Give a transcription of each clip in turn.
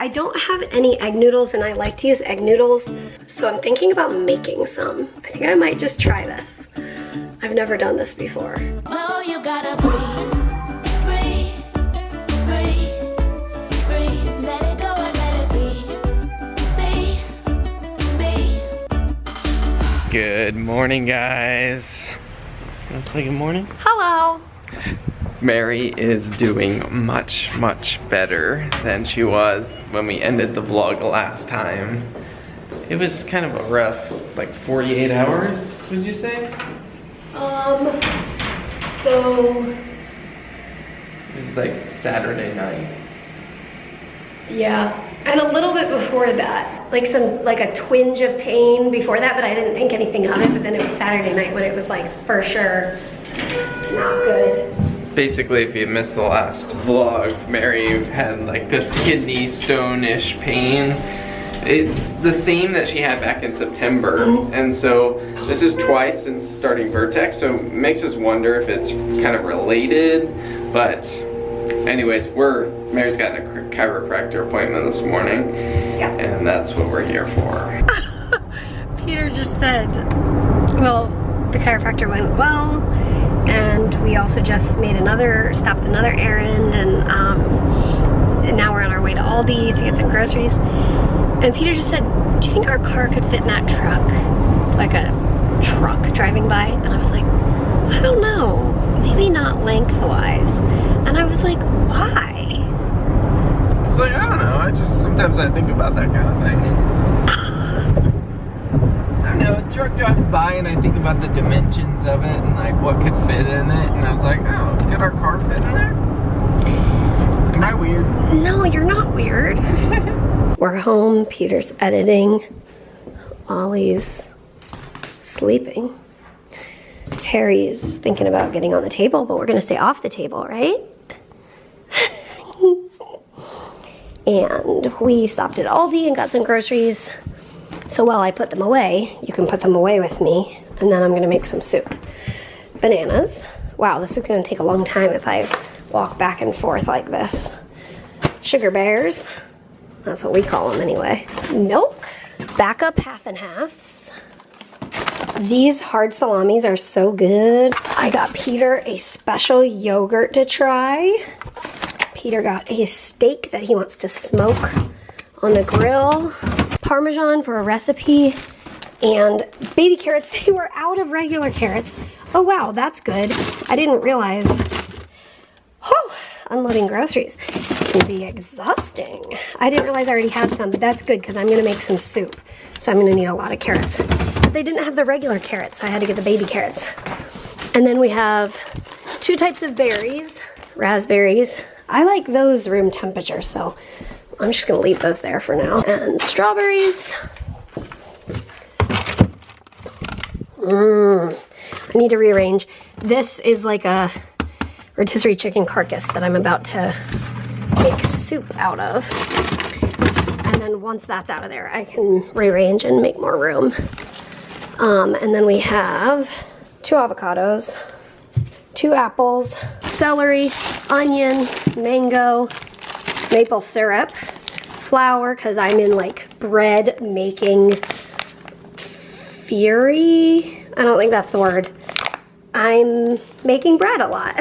I don't have any egg noodles and I like to use egg noodles, so I'm thinking about making some. I think I might just try this. I've never done this before. So you gotta breathe, breathe, breathe, breathe. Let it go and let it be. Good morning, guys. Can I say good morning? Hello. Mary is doing much, much better than she was when we ended the vlog last time. It was kind of a rough, like 48 hours, would you say? So It was like Saturday night. yeah, and a little bit before that, like a twinge of pain before that, but I didn't think anything of it. But then it was Saturday night when it was like for sure not good. Basically, if you missed the last vlog, Mary had like this kidney stone-ish pain. It's the same that she had back in September, and so this is twice since starting Vertex, so it makes us wonder if it's kind of related. But anyways, Mary's got a chiropractor appointment this morning, and that's what we're here for. Peter just said, well, the chiropractor went well, and we also just stopped another errand, and now we're on our way to Aldi to get some groceries. And Peter just said, do you think our car could fit in that truck? Like a truck driving by? And I was like, I don't know. Maybe not lengthwise. And I was like, why? I was like, I don't know. Sometimes I think about that kind of thing. I don't know, a truck drives by and I think about the dimensions of it and like what could fit in it. And I was like, oh, could our car fit in there? Am I weird? No, you're not weird. We're home, Peter's editing, Ollie's sleeping. Harry's thinking about getting on the table, but we're gonna stay off the table, right? And we stopped at Aldi and got some groceries. So while I put them away, you can put them away with me, and then I'm gonna make some soup. Bananas. Wow, this is gonna take a long time if I walk back and forth like this. Sugar bears. That's what we call them anyway. Milk, backup half and halves. These hard salamis are so good. I got Peter a special yogurt to try. Peter got a steak that he wants to smoke on the grill. Parmesan for a recipe. And baby carrots, they were out of regular carrots. Oh wow, that's good. I didn't realize. Oh, unloading groceries can be exhausting. I didn't realize I already had some, but that's good because I'm gonna make some soup. So I'm gonna need a lot of carrots. But they didn't have the regular carrots, so I had to get the baby carrots. And then we have 2 types of berries, raspberries. I like those room temperature, so I'm just gonna leave those there for now. And strawberries. I need to rearrange. This is like a rotisserie chicken carcass that I'm about to make soup out of. And then once that's out of there, I can rearrange and make more room. And then we have 2 avocados, 2 apples, celery, onions, mango, maple syrup, flour, because I'm in like bread making fury. I don't think that's the word. I'm making bread a lot.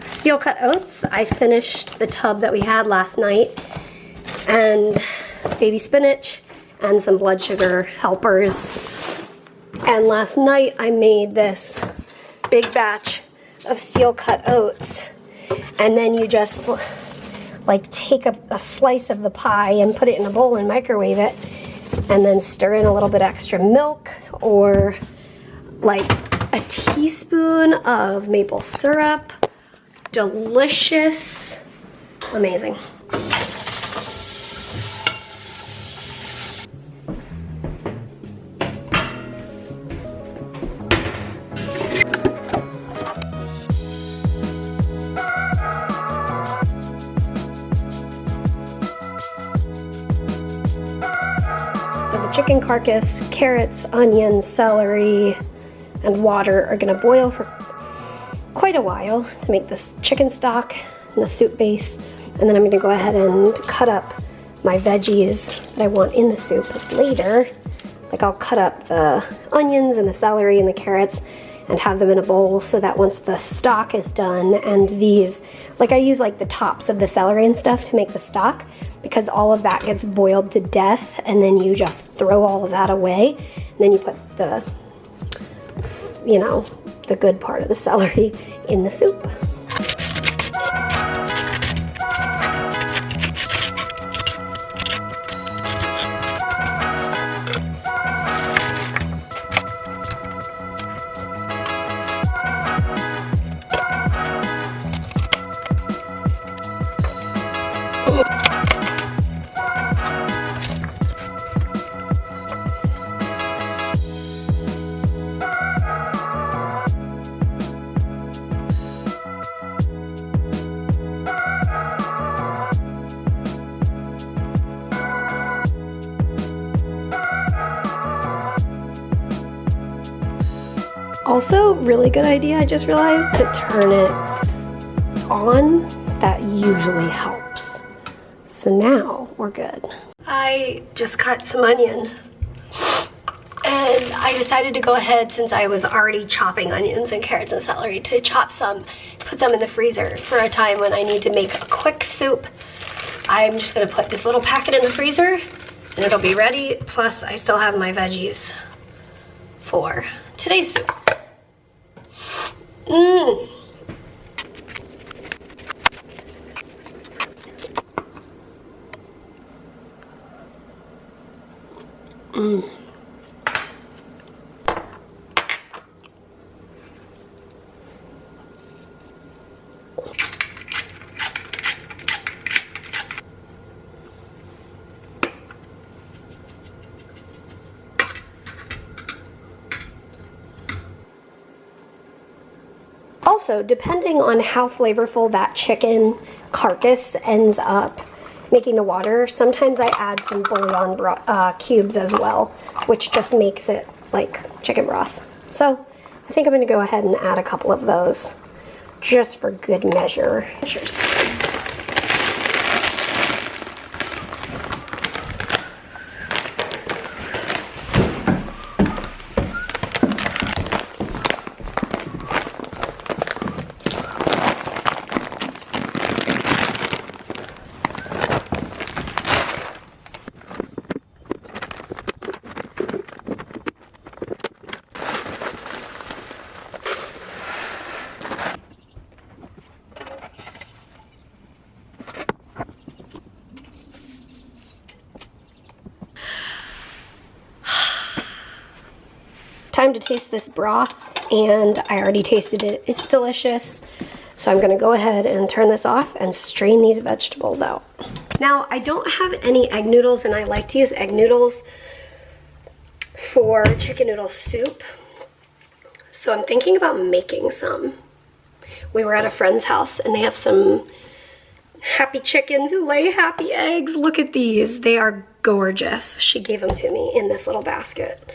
Steel cut oats. I finished the tub that we had last night. And baby spinach and some blood sugar helpers. And last night I made this big batch of steel cut oats. And then you just like take a slice of the pie and put it in a bowl and microwave it. And then stir in a little bit extra milk or like a teaspoon of maple syrup. Delicious. Amazing. So the chicken carcass, carrots, onions, celery, and water are gonna boil for quite a while to make this chicken stock and the soup base. And then I'm gonna go ahead and cut up my veggies that I want in the soup later. Like I'll cut up the onions and the celery and the carrots and have them in a bowl so that once the stock is done and these, like I use like the tops of the celery and stuff to make the stock because all of that gets boiled to death and then you just throw all of that away and then you put the, you know, the good part of the celery in the soup. Also, really good idea, I just realized, to turn it on. That usually helps. So now we're good. I just cut some onion and I decided to go ahead, since I was already chopping onions and carrots and celery, to chop some, put some in the freezer for a time when I need to make a quick soup. I'm just gonna put this little packet in the freezer and it'll be ready. Plus I still have my veggies for today's soup. Mmm. Mmm. Also, depending on how flavorful that chicken carcass ends up making the water, sometimes I add some bouillon cubes as well, which just makes it like chicken broth. So I think I'm going to go ahead and add a couple of those just for good measure. Time to taste this broth, and I already tasted it. It's delicious. So I'm gonna go ahead and turn this off and strain these vegetables out. Now, I don't have any egg noodles, and I like to use egg noodles for chicken noodle soup. So I'm thinking about making some. We were at a friend's house and they have some happy chickens who lay happy eggs. Look at these, they are gorgeous. She gave them to me in this little basket.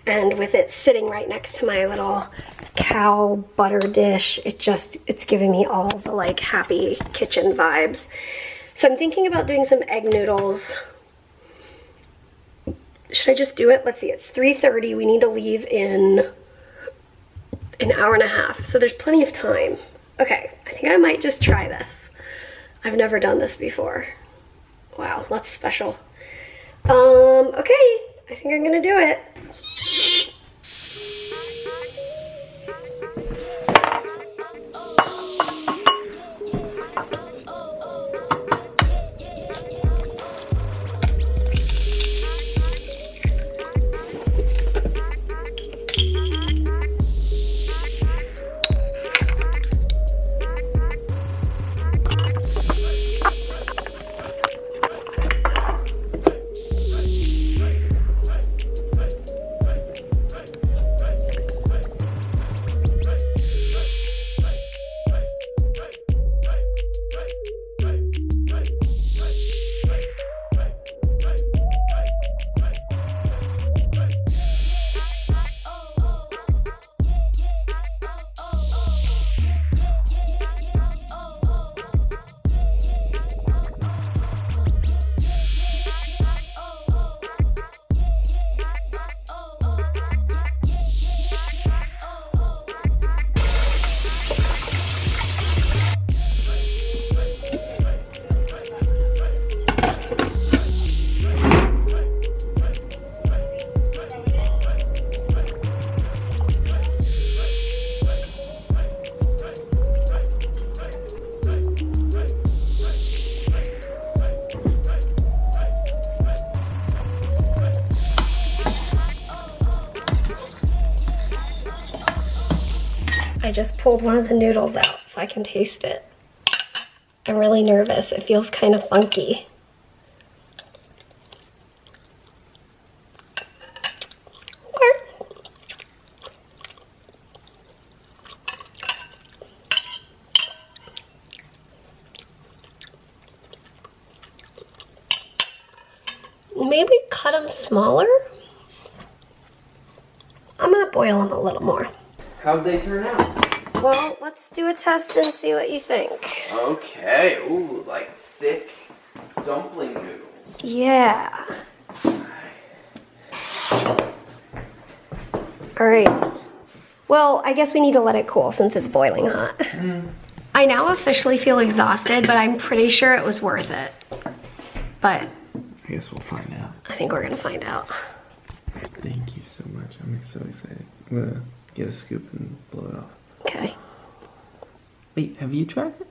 And with it sitting right next to my little cow butter dish, it's giving me all the like happy kitchen vibes. So I'm thinking about doing some egg noodles. Should I just do it? Let's see, it's 3:30. We need to leave in an hour and a half. So there's plenty of time. Okay, I think I might just try this. I've never done this before. Wow, that's special. Okay, I think I'm gonna do it. I just pulled one of the noodles out so I can taste it. I'm really nervous. It feels kind of funky. Maybe cut them smaller. I'm gonna boil them a little more. How'd they turn out? Well, let's do a test and see what you think. Okay, ooh, like thick dumpling noodles. Yeah. Nice. All right. Well, I guess we need to let it cool since it's boiling hot. I now officially feel exhausted, but I'm pretty sure it was worth it. But I guess we'll find out. I think we're gonna find out. Thank you so much. I'm so excited. I'm gonna get a scoop and blow it off. Okay. Wait, have you tried it?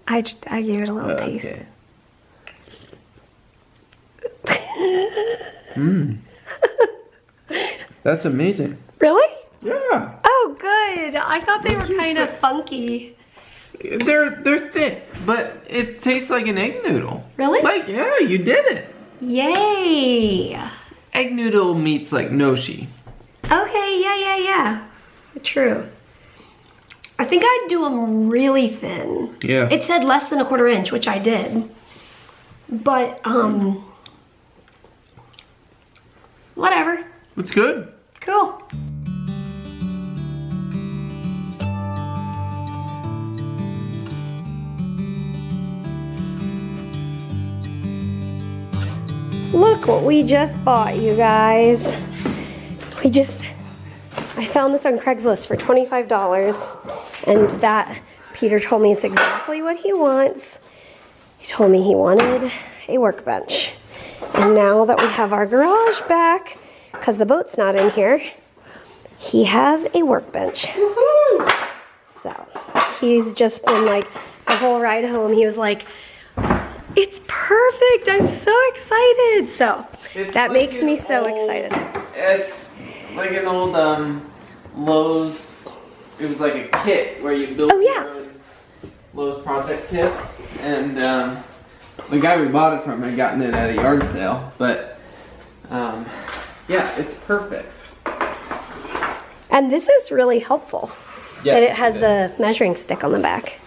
I gave it a little taste. Okay. Mmm. That's amazing. Really? Yeah. Oh, good. I thought they were kind of funky. They're thick, but it tastes like an egg noodle. Really? Like, yeah, you did it. Yay. Egg noodle meets like noshi. Okay, yeah. True. I think I'd do them really thin. Yeah. It said less than a 1/4 inch, which I did. But, whatever. It's good. Cool. Look what we just bought, you guys. I found this on Craigslist for $25, and that Peter told me it's exactly what he wants. He told me he wanted a workbench. And now that we have our garage back, because the boat's not in here, he has a workbench. Woohoo! So he's just been like, the whole ride home, he was like, it's perfect, I'm so excited. So It's that like makes me an so old- excited. It's like an old Lowe's. It was like a kit where you built Oh, yeah. your own Lowe's project kits, and the guy we bought it from had gotten it at a yard sale. But yeah, it's perfect. And this is really helpful. Yes, that it has it the measuring stick on the back.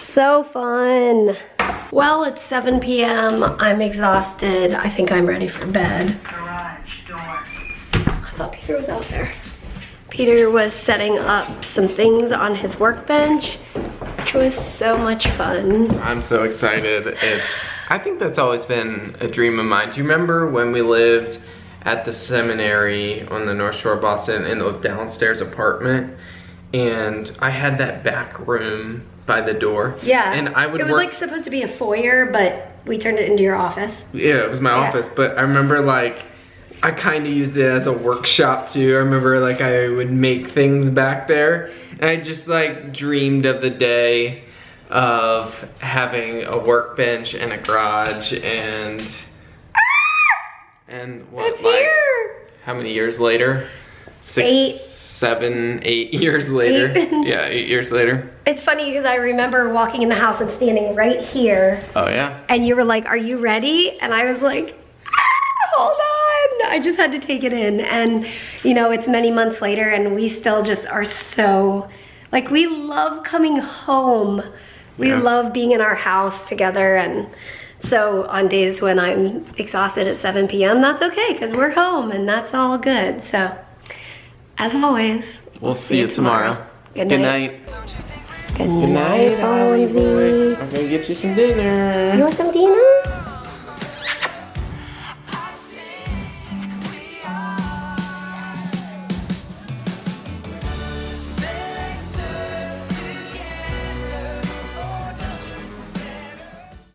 So fun. Well, it's 7 p.m. I'm exhausted. I think I'm ready for bed. Garage door. I thought Peter was out there. Peter was setting up some things on his workbench, which was so much fun. I'm so excited. I think that's always been a dream of mine. Do you remember when we lived at the seminary on the North Shore of Boston in the downstairs apartment? And I had that back room by the door. Yeah. And I would It was work, like supposed to be a foyer, but we turned it into your office. yeah, it was my Yeah. office, but I remember like I kind of used it as a workshop too. I remember like I would make things back there, and I just like dreamed of the day of having a workbench and a garage and what, It's like here. how many years later? 6, 8. 7, 8 years later. 8. Yeah, 8 years later. It's funny because I remember walking in the house and standing right here, Oh yeah. and you were like, "Are you ready?" And I was like, hold on. I just had to take it in. And you know, it's many months later and we still just are so, like, we love coming home. We Yeah. love being in our house together. And so on days when I'm exhausted at 7 p.m., that's okay because we're home and that's all good. So as always, We'll see you tomorrow. Good Good night. night. Good night, Fonzie. I'm gonna get you some dinner. You want some dinner?